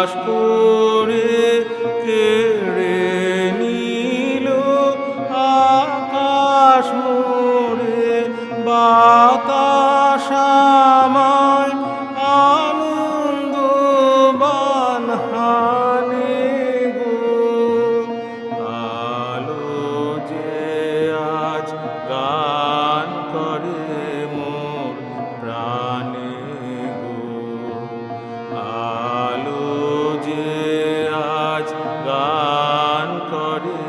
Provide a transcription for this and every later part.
গ্রাস করে কেড়ে নিল আকাশ মোরে, বাতাস আমায় আনন্দবান হানে গো। আলো যে আজ গান করে মোর প্রাণে গো, আলো যে আজ গান করে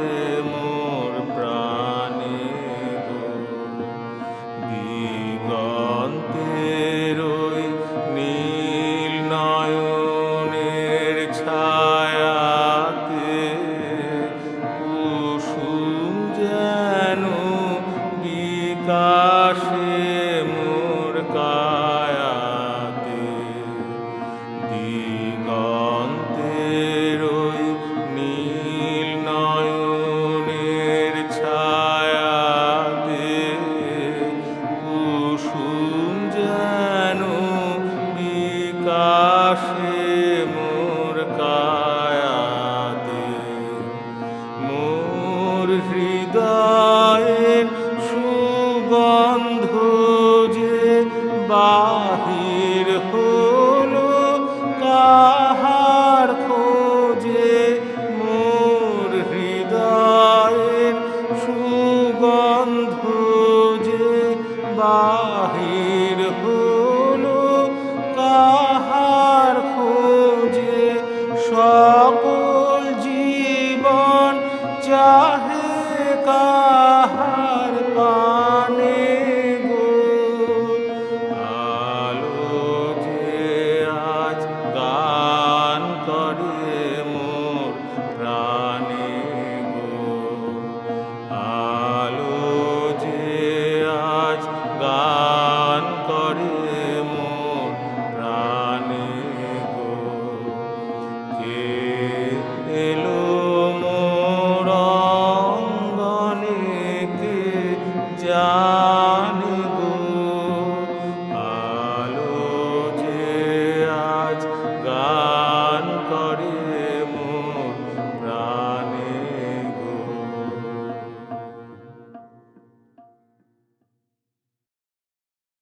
মোর প্রাণে গো। দিগন্তের ওই নীল নয়নের ছায়াতে কুসুম যেন বিকাশে মোর কায়াতে। দিগন্তের ওই নীল নয়নের ছায়াতে কুসুম যেন বিকাশে